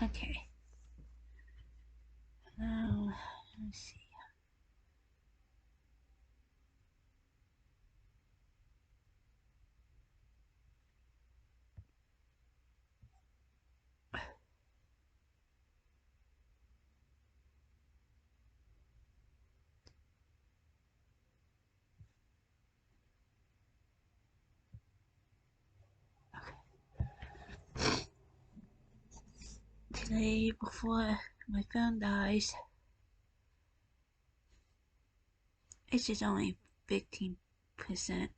Okay. Now, let's see. Today, before my phone dies, it's just only 15%.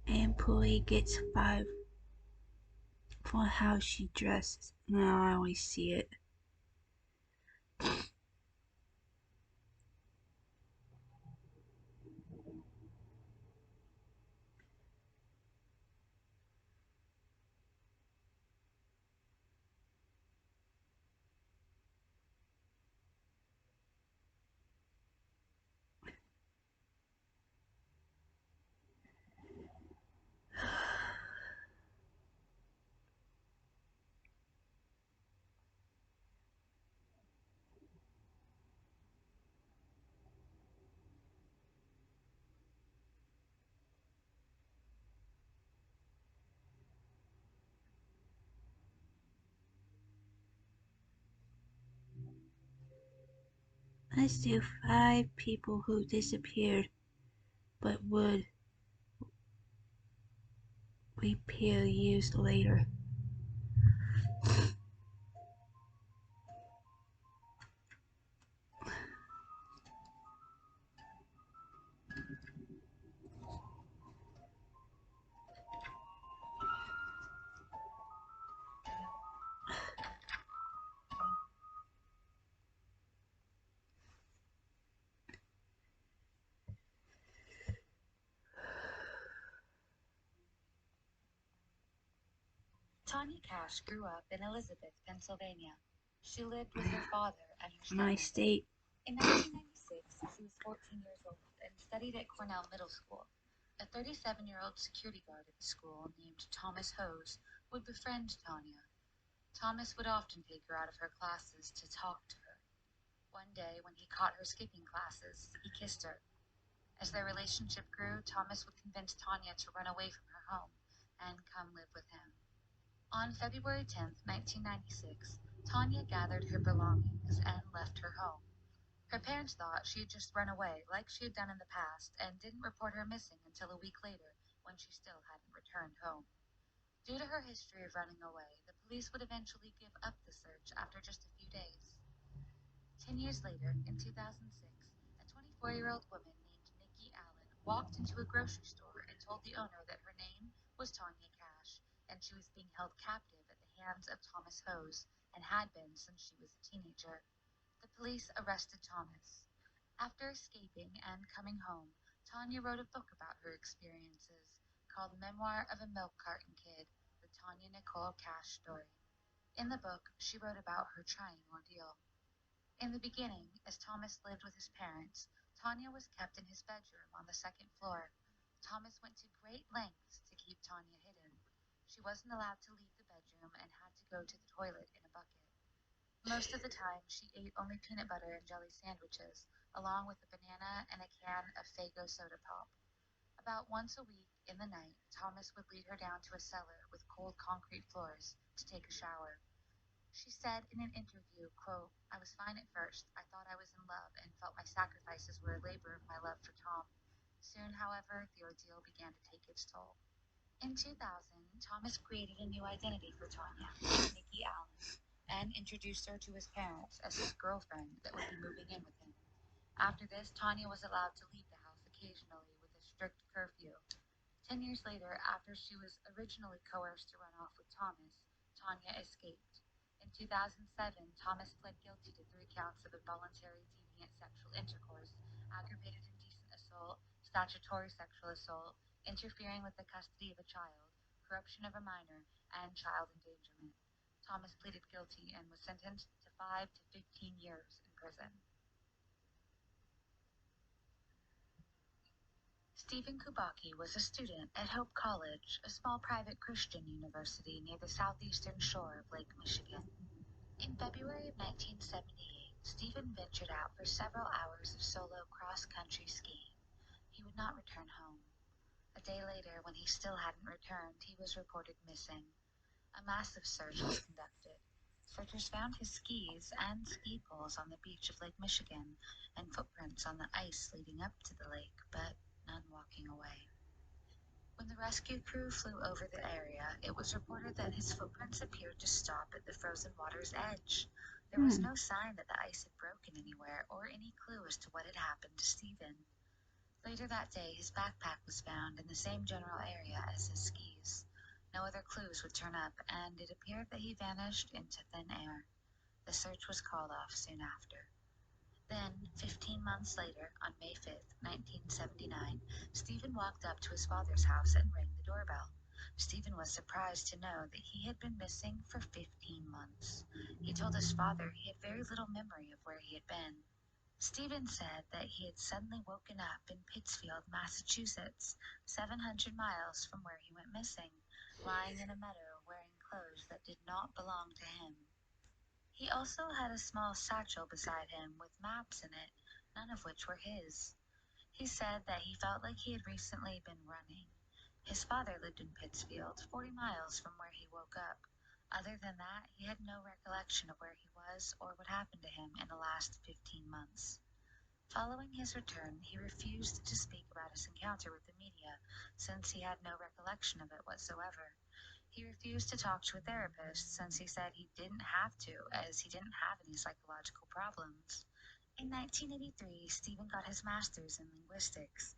Employee gets 5 for how she dresses. Now I always see it. Let's do 5 people who disappeared but would reappear years later. Tanya Cash grew up in Elizabeth, Pennsylvania. She lived with her father and her My stepmother. state. In 1996, she was 14 years old and studied at Cornell Middle School. A 37-year-old security guard at the school named Thomas Hose would befriend Tanya. Thomas would often take her out of her classes to talk to her. One day, when he caught her skipping classes, he kissed her. As their relationship grew, Thomas would convince Tanya to run away from her home and come live with him. On February 10, 1996, Tanya gathered her belongings and left her home. Her parents thought she had just run away, like she had done in the past, and didn't report her missing until a week later, when she still hadn't returned home. Due to her history of running away, the police would eventually give up the search after just a few days. 10 years later, in 2006, a 24-year-old woman named Nikki Allen walked into a grocery store and told the owner that her name was Tanya Cash, and she was being held captive at the hands of Thomas Hose, and had been since she was a teenager. The police arrested Thomas. After escaping and coming home, Tanya wrote a book about her experiences called Memoir of a Milk Carton Kid, the Tanya Nicole Cash story. In the book, she wrote about her trying ordeal. In the beginning, as Thomas lived with his parents, Tanya was kept in his bedroom on the second floor. Thomas went to great lengths to keep Tanya hidden. She wasn't allowed to leave the bedroom and had to go to the toilet in a bucket. Most of the time, she ate only peanut butter and jelly sandwiches, along with a banana and a can of Faygo soda pop. About once a week, in the night, Thomas would lead her down to a cellar with cold concrete floors to take a shower. She said in an interview, quote, "I was fine at first. I thought I was in love and felt my sacrifices were a labor of my love for Tom. Soon, however, the ordeal began to take its toll." In 2000, Thomas created a new identity for Tanya, Nikki Allen, and introduced her to his parents as his girlfriend that would be moving in with him. After this, Tanya was allowed to leave the house occasionally with a strict curfew. 10 years later, after she was originally coerced to run off with Thomas, Tanya escaped. In 2007, Thomas pled guilty to 3 counts of involuntary deviant sexual intercourse, aggravated indecent assault, statutory sexual assault, interfering with the custody of a child, corruption of a minor, and child endangerment. Thomas pleaded guilty and was sentenced to 5 to 15 years in prison. Stephen Kubaki was a student at Hope College, a small private Christian university near the southeastern shore of Lake Michigan. In February of 1978, Stephen ventured out for several hours of solo cross-country skiing. He would not return home. A day later, when he still hadn't returned, he was reported missing. A massive search was conducted. Searchers found his skis and ski poles on the beach of Lake Michigan and footprints on the ice leading up to the lake, but none walking away. When the rescue crew flew over the area, it was reported that his footprints appeared to stop at the frozen water's edge. There was no sign that the ice had broken anywhere or any clue as to what had happened to Stephen. Later that day, his backpack was found in the same general area as his skis. No other clues would turn up, and it appeared that he vanished into thin air. The search was called off soon after. Then, 15 months later, on May 5th, 1979, Stephen walked up to his father's house and rang the doorbell. Stephen was surprised to know that he had been missing for 15 months. He told his father he had very little memory of where he had been. Stephen said that he had suddenly woken up in Pittsfield, Massachusetts, 700 miles from where he went missing, lying in a meadow wearing clothes that did not belong to him. He also had a small satchel beside him with maps in it, none of which were his. He said that he felt like he had recently been running. His father lived in Pittsfield, 40 miles from where he woke up. Other than that, he had no recollection of where he was or what happened to him in the last 15 months. Following his return, he refused to speak about his encounter with the media, since he had no recollection of it whatsoever. He refused to talk to a therapist, since he said he didn't have to, as he didn't have any psychological problems. In 1983, Stephen got his master's in linguistics,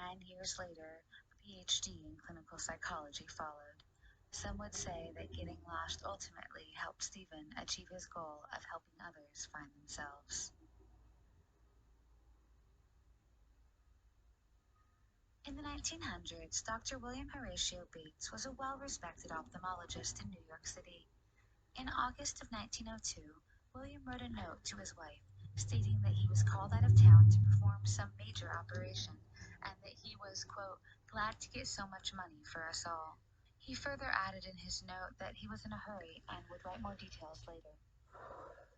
and years later, a PhD in clinical psychology followed. Some would say that getting lost ultimately helped Stephen achieve his goal of helping others find themselves. In the 1900s, Dr. William Horatio Bates was a well-respected ophthalmologist in New York City. In August of 1902, William wrote a note to his wife stating that he was called out of town to perform some major operation and that he was, quote, "glad to get so much money for us all." He further added in his note that he was in a hurry and would write more details later.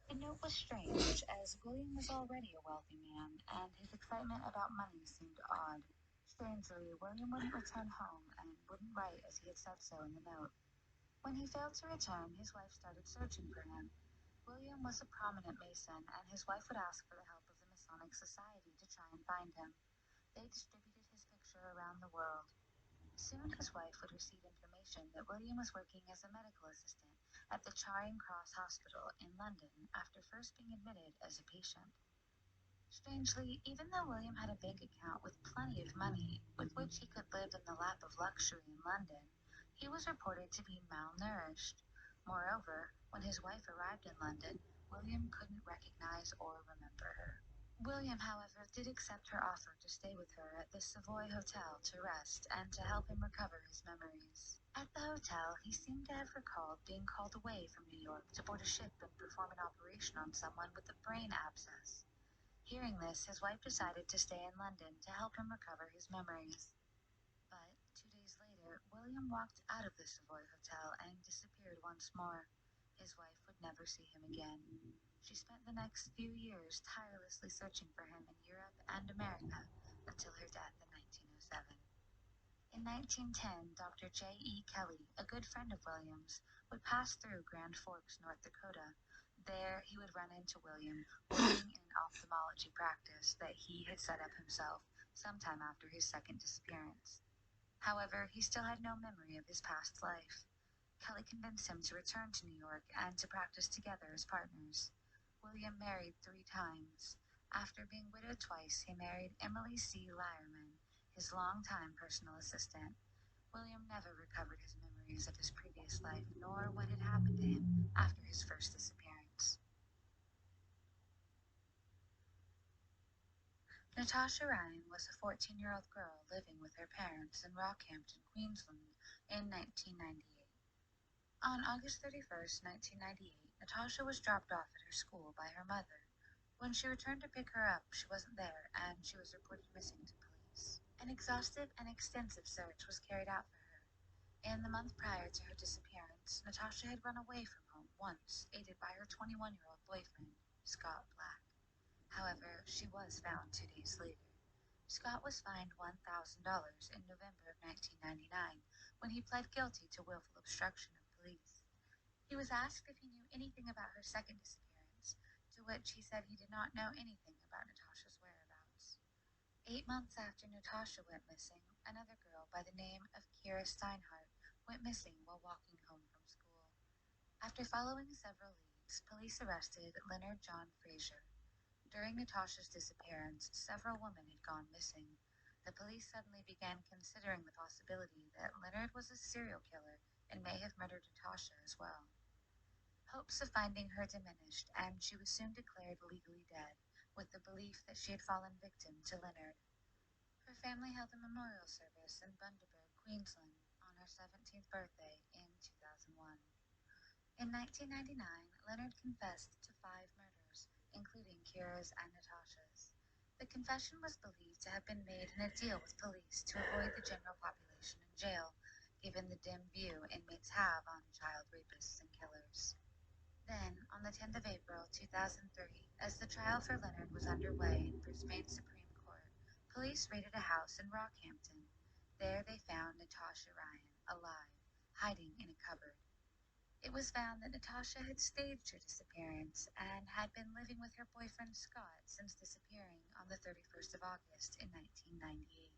The note was strange, as William was already a wealthy man, and his excitement about money seemed odd. Strangely, William wouldn't return home and wouldn't write as he had said so in the note. When he failed to return, his wife started searching for him. William was a prominent Mason, and his wife would ask for the help of the Masonic Society to try and find him. They distributed his picture around the world. Soon his wife would receive information that William was working as a medical assistant at the Charing Cross Hospital in London after first being admitted as a patient. Strangely, even though William had a bank account with plenty of money with which he could live in the lap of luxury in London, he was reported to be malnourished. Moreover, when his wife arrived in London, William couldn't recognize or remember her. William, however, did accept her offer to stay with her at the Savoy Hotel to rest and to help him recover his memories. At the hotel, he seemed to have recalled being called away from New York to board a ship and perform an operation on someone with a brain abscess. Hearing this, his wife decided to stay in London to help him recover his memories. But 2 days later, William walked out of the Savoy Hotel and disappeared once more. His wife would never see him again. She spent the next few years tirelessly searching for him in Europe and America until her death in 1907. In 1910, Dr. J.E. Kelly, a good friend of William's, would pass through Grand Forks, North Dakota. There, he would run into William working in an ophthalmology practice that he had set up himself sometime after his second disappearance. However, he still had no memory of his past life. Kelly convinced him to return to New York and to practice together as partners. William married 3 times. After being widowed twice, he married Emily C. Lyerman, his longtime personal assistant. William never recovered his memories of his previous life, nor what had happened to him after his first disappearance. Natasha Ryan was a 14-year-old girl living with her parents in Rockhampton, Queensland in 1998. On August 31st, 1998, Natasha was dropped off at her school by her mother. When she returned to pick her up, she wasn't there, and she was reported missing to police. An exhaustive and extensive search was carried out for her. In the month prior to her disappearance, Natasha had run away from home once, aided by her 21-year-old boyfriend, Scott Black. However, she was found 2 days later. Scott was fined $1,000 in November of 1999 when he pled guilty to willful obstruction of police. He was asked if he knew anything about her second disappearance, to which he said he did not know anything about Natasha's whereabouts. 8 months after Natasha went missing, another girl by the name of Kira Steinhardt went missing while walking home from school. After following several leads, police arrested Leonard John Fraser. During Natasha's disappearance, several women had gone missing. The police suddenly began considering the possibility that Leonard was a serial killer and may have murdered Natasha as well. Hopes of finding her diminished, and she was soon declared legally dead, with the belief that she had fallen victim to Leonard. Her family held a memorial service in Bundaberg, Queensland, on her 17th birthday in 2001. In 1999, Leonard confessed to 5 murders, including Kira's and Natasha's. The confession was believed to have been made in a deal with police to avoid the general population in jail, given the dim view inmates have on child rapists and killers. Then, on the 10th of April 2003, as the trial for Leonard was underway in Brisbane's Supreme Court, police raided a house in Rockhampton. There they found Natasha Ryan, alive, hiding in a cupboard. It was found that Natasha had staged her disappearance and had been living with her boyfriend Scott since disappearing on the 31st of August in 1998.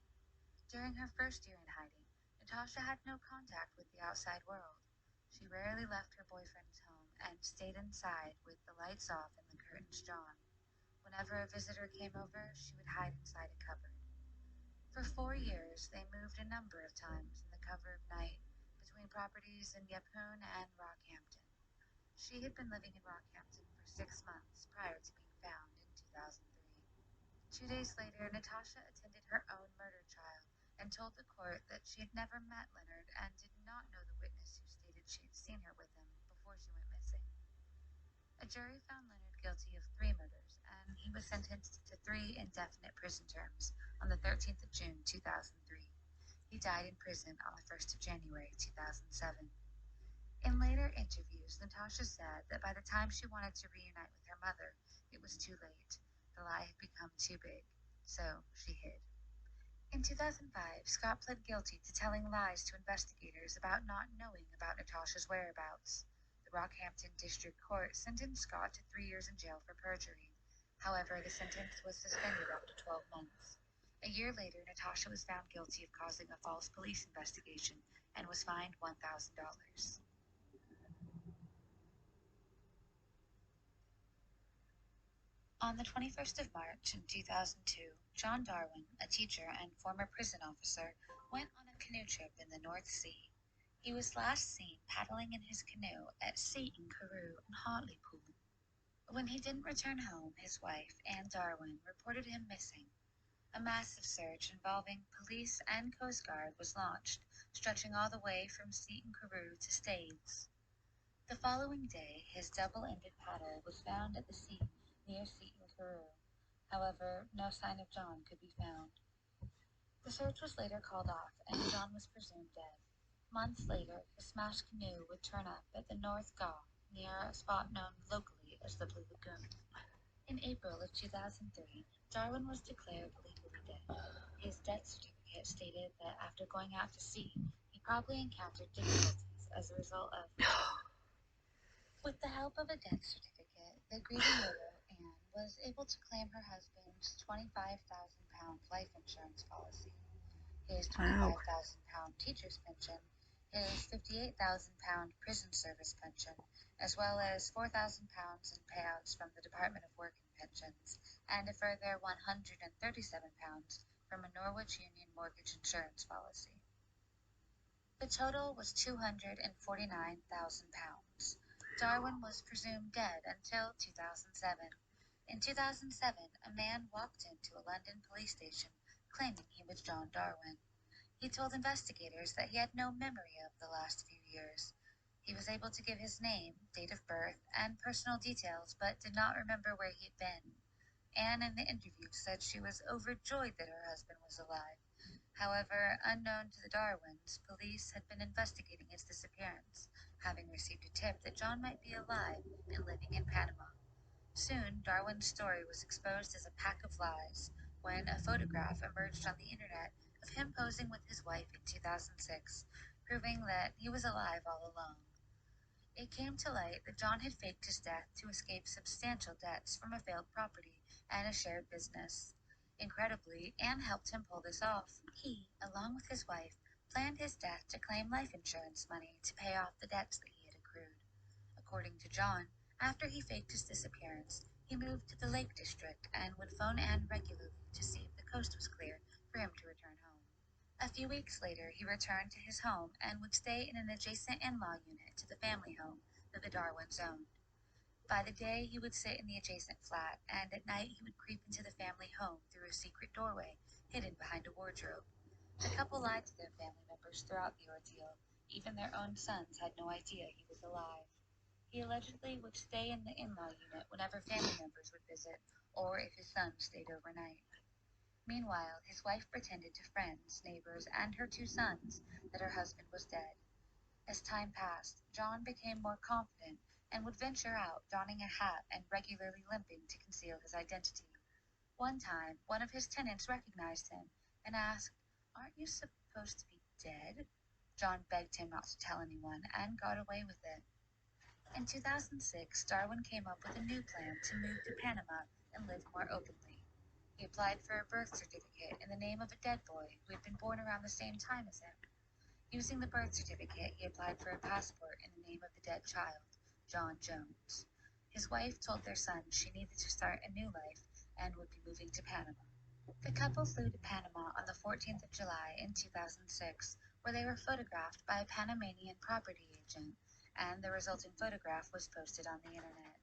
During her first year in hiding, Natasha had no contact with the outside world. She rarely left her boyfriend's home and stayed inside with the lights off and the curtains drawn. Whenever a visitor came over, she would hide inside a cupboard. For 4 years, they moved a number of times in the cover of night between properties in Yeppoon and Rockhampton. She had been living in Rockhampton for 6 months prior to being found in 2003. 2 days later, Natasha attended her own murder trial and told the court that she had never met Leonard and did not know the witness who stated she had seen her with him before she went missing. A jury found Leonard guilty of 3 murders, and he was sentenced to 3 indefinite prison terms on the 13th of June 2003. He died in prison on the 1st of January 2007. In later interviews, Natasha said that by the time she wanted to reunite with her mother, it was too late. The lie had become too big, so she hid. In 2005, Scott pled guilty to telling lies to investigators about not knowing about Natasha's whereabouts. The Rockhampton District Court sentenced Scott to 3 years in jail for perjury. However, the sentence was suspended after 12 months. A year later, Natasha was found guilty of causing a false police investigation and was fined $1,000. On the 21st of March in 2002, John Darwin, a teacher and former prison officer, went on a canoe trip in the North Sea. He was last seen paddling in his canoe at Seaton Carew and Hartlepool. When he didn't return home, his wife, Anne Darwin, reported him missing. A massive search involving police and Coast Guard was launched, stretching all the way from Seaton Carew to Staithes. The following day, his double-ended paddle was found at the sea near Seaton Carew. However, no sign of John could be found. The search was later called off, and John was presumed dead. Months later, his smashed canoe would turn up at the North Gaw, near a spot known locally as the Blue Lagoon. In April of 2003, Darwin was declared legally dead. His death certificate stated that after going out to sea, he probably encountered difficulties as a result of. With the help of a death certificate, the grieving widow, Anne, was able to claim her husband's £25,000 life insurance policy, his Wow. £25,000 teacher's pension, his £58,000 prison service pension, as well as £4,000 in payouts from the Department of Work and Pensions, and a further £137 from a Norwich Union mortgage insurance policy. The total was £249,000. Darwin was presumed dead until 2007. In 2007, a man walked into a London police station claiming he was John Darwin. He told investigators that he had no memory of the last few years. He was able to give his name, date of birth, and personal details, but did not remember where he had been. Anne in the interview said she was overjoyed that her husband was alive. However, unknown to the Darwins, police had been investigating his disappearance, having received a tip that John might be alive and living in Panama. Soon, Darwin's story was exposed as a pack of lies when a photograph emerged on the internet of him posing with his wife in 2006, proving that he was alive all along. It came to light that John had faked his death to escape substantial debts from a failed property and a shared business. Incredibly, Anne helped him pull this off. He, along with his wife, planned his death to claim life insurance money to pay off the debts that he had accrued. According to John, after he faked his disappearance, he moved to the Lake District and would phone Anne regularly to see if the coast was clear for him to return home. A few weeks later, he returned to his home and would stay in an adjacent in-law unit to the family home that the Darwins owned. By the day, he would sit in the adjacent flat, and at night he would creep into the family home through a secret doorway hidden behind a wardrobe. The couple lied to their family members throughout the ordeal. Even their own sons had no idea he was alive. He allegedly would stay in the in-law unit whenever family members would visit, or if his son stayed overnight. Meanwhile, his wife pretended to friends, neighbors, and her two sons that her husband was dead. As time passed, John became more confident and would venture out donning a hat and regularly limping to conceal his identity. One time, one of his tenants recognized him and asked, "Aren't you supposed to be dead?" John begged him not to tell anyone and got away with it. In 2006, Darwin came up with a new plan to move to Panama and live more openly. He applied for a birth certificate in the name of a dead boy who had been born around the same time as him. Using the birth certificate, he applied for a passport in the name of the dead child, John Jones. His wife told their son she needed to start a new life and would be moving to Panama. The couple flew to Panama on the 14th of July in 2006, where they were photographed by a Panamanian property agent, and the resulting photograph was posted on the internet.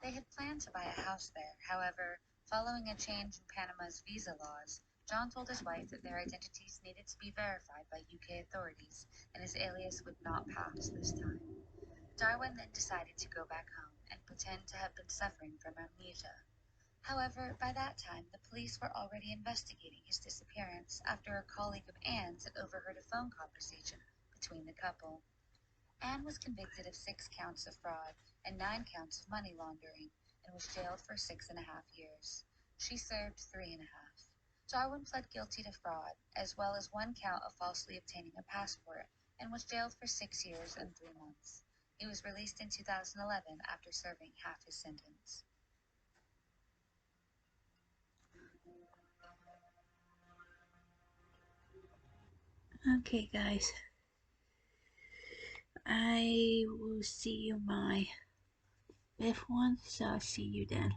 They had planned to buy a house there. However, following a change in Panama's visa laws, John told his wife that their identities needed to be verified by UK authorities, and his alias would not pass this time. Darwin then decided to go back home and pretend to have been suffering from amnesia. However, by that time, the police were already investigating his disappearance after a colleague of Anne's had overheard a phone conversation between the couple. Anne was convicted of 6 counts of fraud and 9 counts of money laundering and was jailed for 6.5 years. She served 3.5. Darwin pled guilty to fraud, as well as 1 count of falsely obtaining a passport, and was jailed for 6 years and 3 months. He was released in 2011 after serving half his sentence. Okay, guys. I will see you my fifth one, so I'll see you then.